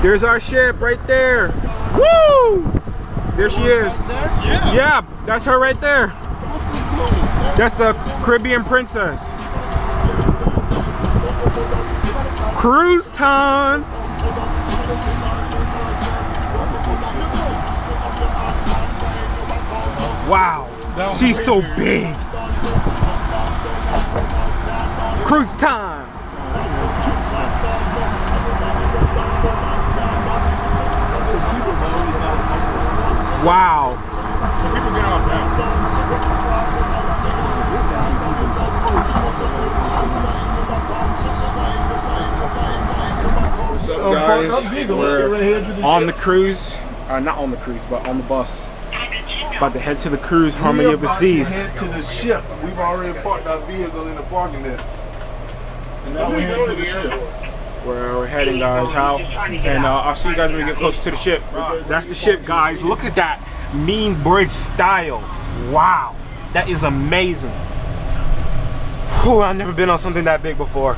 There's our ship right there. Woo! There she is. Yeah, that's her right there. That's the Caribbean Princess. Cruise time. Wow, she's so big. Cruise time. Wow. So guys, we're on the cruise, not on the cruise, but on the bus. About to head to the cruise, Harmony of the Seas. Head to the ship. We've already parked our vehicle in the parking lot. And now we're heading to the ship. Where we're heading, guys. And I'll see you guys when we get closer to the ship. That's the ship, guys. Look at that mean bridge style. Wow, that is amazing. Whew, I've never been on something that big before.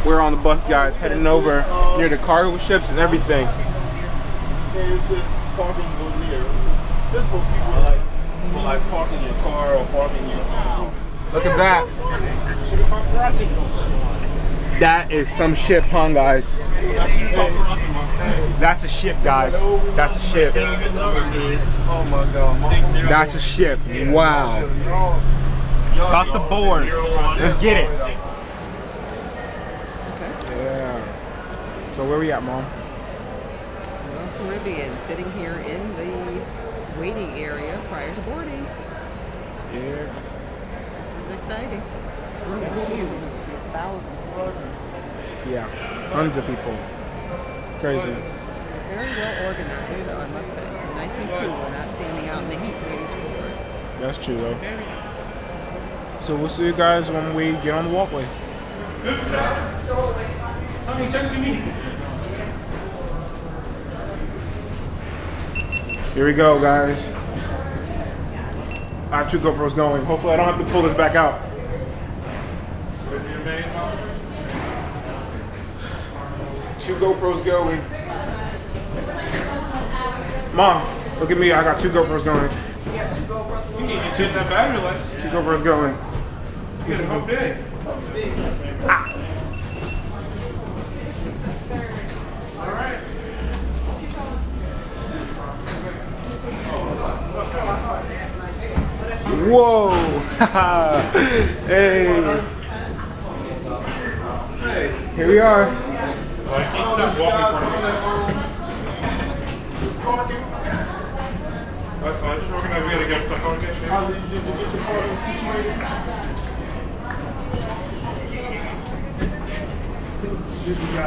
We're on the bus, guys, heading over near the cargo ships and everything. This for people like parking your car or parking your car. Look at that. That is some ship, huh, guys? That's a ship, guys. That's a ship. Oh my God. That's a ship. Wow. About to board. Let's get it. Yeah. So where we at, Mom? Well, Caribbean, sitting here in the waiting area prior to boarding. Yeah. This is exciting. This room is huge. Thousands of people. Yeah, tons of people. Crazy. Very well organized, though, I must say. And nice and cool. We're not standing out in the heat waiting to board. That's true, though. So we'll see you guys when we get on the walkway. Good job. How many checks you need? Here we go, guys. I have 2 GoPros going. Hopefully I don't have to pull this back out. Two GoPros going. Mom, look at me. I got 2 GoPros going. You got 2 GoPros? You need to change that battery life. 2 GoPros going. You got so big. Ah. All right. Whoa! Hey! Here we are.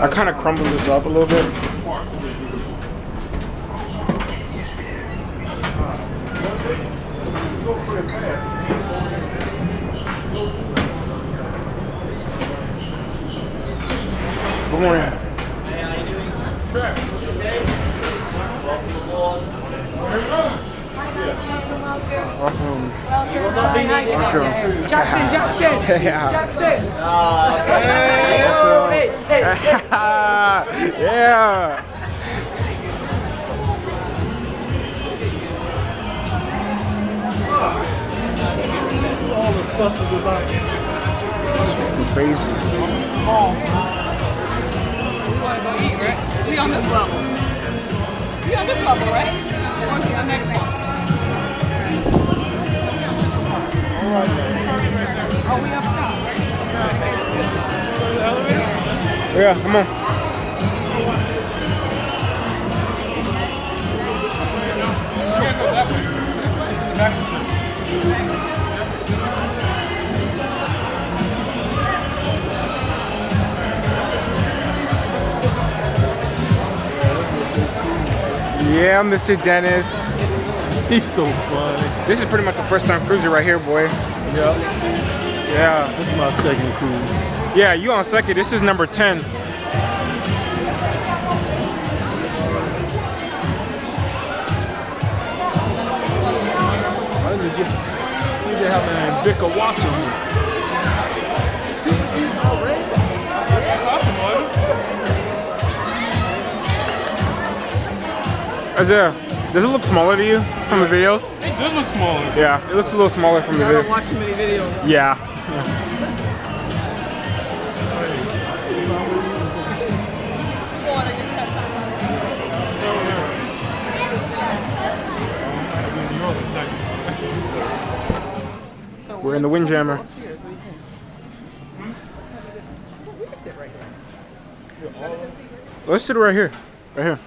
I kind of crumbled this up a little bit. Good morning. Hey, how you doing? Sure. Okay. Welcome aboard. Welcome. Jackson. Yeah. Hey. Yeah. All the fuss is about Crazy. We want to go eat, right? We on this level. We on this level, right? Or is it the next one? Oh, we up top, right? Yeah, come on. Yeah, Mr. Dennis. He's so funny. This is pretty much the first time cruising right here, boy. Yep. Yeah. This is my second cruise. Yeah, you on second. This is number 10. I need to have Vicar watching me. Does it look smaller to you from the videos? It does look smaller. Yeah, it looks a little smaller from the I video. don't watch too many videos. Yeah. We're in the Windjammer. Upstairs, what do you think? We can sit right here. Let's sit right here. Right here.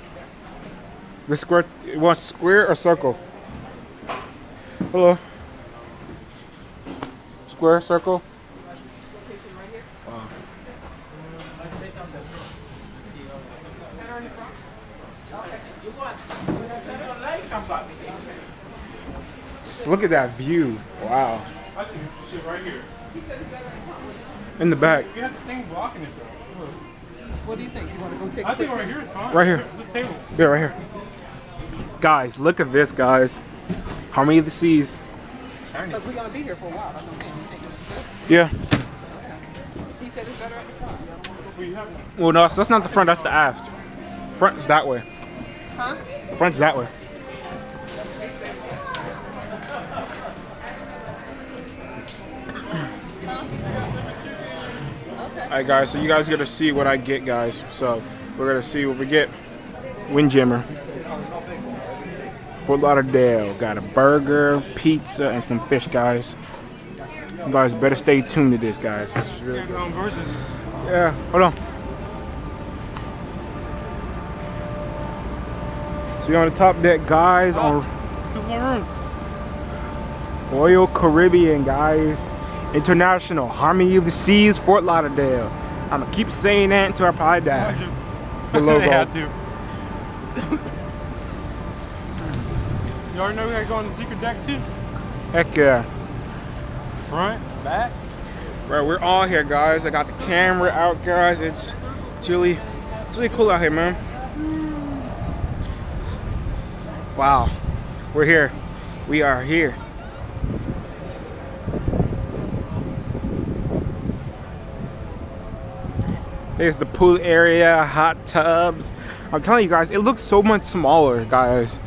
The square. You want square or circle? Hello. Square, circle. Wow. Just look at that view. Wow. I think shit right here. In the back. You have the thing blocking it though. What do you think? You want to go take a I think quick right here is fine. Right here. This table. Yeah, right here. Guys, look at this, guys. Harmony of the Seas. Because we're going to be here for a while. That's what I'm saying. You think it's good? Yeah. He said it's better at the front. Y'all don't want to go. Well, you have it. Well, no, that's not the front. That's the aft. Front is that way. Huh? Front's that way. Alright guys, so you guys are gonna see what I get, guys. So we're gonna see what we get. Windjammer. Fort Lauderdale. Got a burger, pizza, and some fish, guys. You guys better stay tuned to this, guys. This is really good. Yeah, hold on. So you're on the top deck, guys, on 2 floor rooms. Royal Caribbean, guys. International Harmony of the Seas, Fort Lauderdale. I'm gonna keep saying that until I probably die. The logo. They have to. You already know we gotta go on the secret deck too? Heck yeah. Front, back. Right, we're all here, guys. I got the camera out, guys. It's really cool out here, man. Wow, we're here. We are here. Here's the pool area, hot tubs. I'm telling you guys, it looks so much smaller, guys.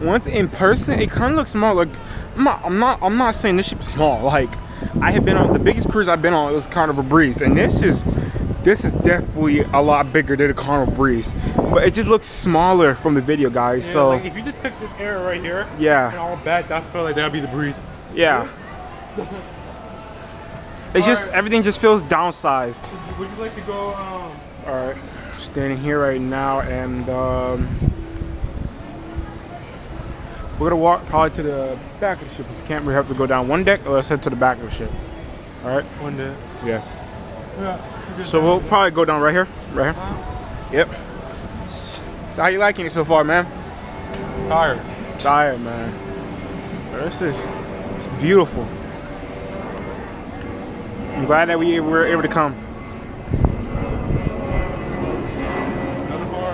Once in person, it kind of looks small. Like, I'm not saying this ship is small. Like, I have been on the biggest cruise I've been on. It was Carnival Breeze, and this is definitely a lot bigger than the Carnival Breeze. But it just looks smaller from the video, guys. Yeah, so like if you just took this area right here, yeah, and all back, I feel like that'd be the Breeze. yeah. It's just everything just feels downsized. Would you like to go? All right, standing here right now, and we're gonna walk probably to the back of the ship. If you can't, we have to go down one deck, or let's head to the back of the ship. All right. One day. Yeah. Yeah. So we'll probably go down right here. Right here. Yep. So how you liking it so far, man? Tired. Tired, man. This is it's beautiful. I'm glad that we were able to come. Another bar.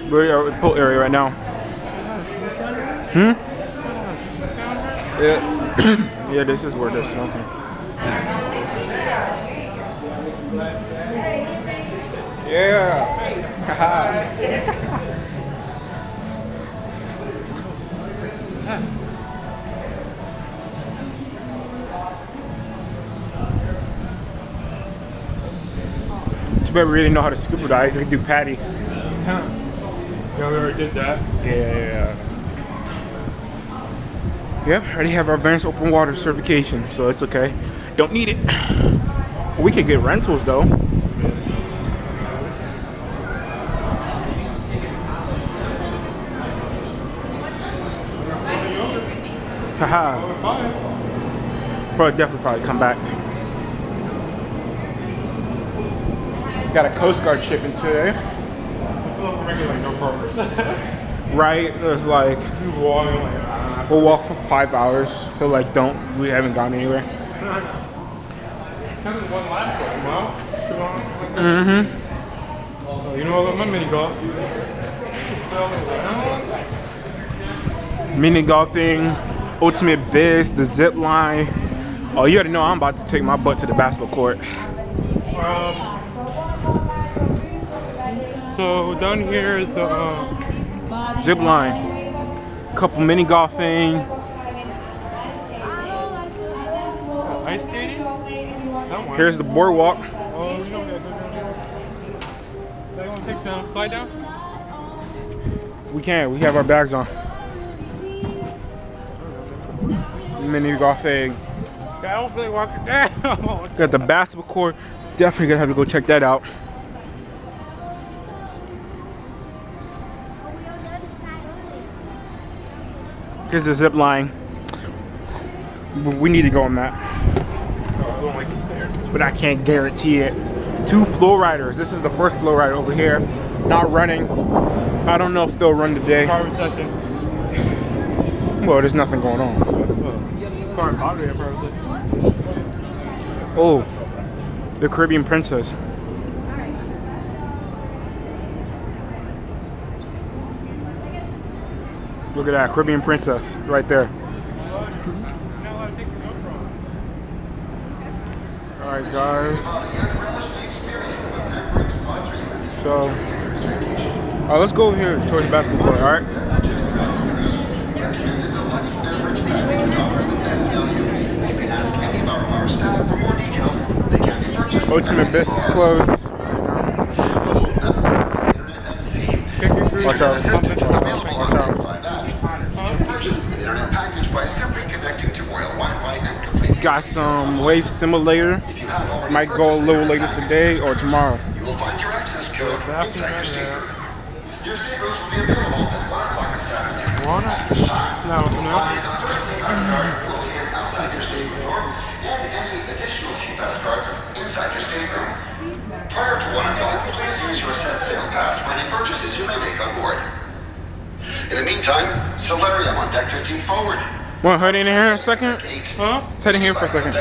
We're at the pool area right now. Hmm? Yeah. Yeah, this is where they're smoking. Yeah. Too bad we really know how to scuba dive. We can do patty. Yeah, we already did that. Yeah. Yep, already have our advanced open water certification, so it's okay. Don't need it. We could get rentals though. Haha. Probably come back. Got a Coast Guard shipping today. Right? There's like, we'll walk for 5 hours. So like, we haven't gone anywhere. Mm-hmm. You know what my mini golf? Mini golfing, ultimate biz, the zip line. Oh, you already know I'm about to take my butt to the basketball court. So down here is the Zip line, couple mini golfing. ice skating. That one. Here's the boardwalk. Oh, you know that. They want to take the slide down? We have our bags on. Mini golfing. I don't feel like walking down. Got the basketball court. Definitely gonna have to go check that out. Here's the zip line. We need to go on that. I don't like the stairs. But I can't guarantee it. 2 flow riders. This is the first flow rider over here. Not running. I don't know if they'll run today. Car recession. Well, there's nothing going on. Car and battery car recession. Oh, the Caribbean Princess. Look at that, Caribbean Princess, right there. Alright guys. So, let's go over here towards the basketball court, alright? Ultimate Bliss is closed. Watch out. Watch out. Got some wave simulator. Might go a little later today or tomorrow. You will find your access code inside your stateroom. Your staterooms will be available at 1 o'clock this afternoon. Outside your stateroom door, and any additional CPAS cards inside your stateroom. Prior to 1 o'clock, please use your set sail pass for any purchases you may make on board. In the meantime, Solarium on deck 15 forward. Want to head in here a second? Huh? Let's head in here for a second.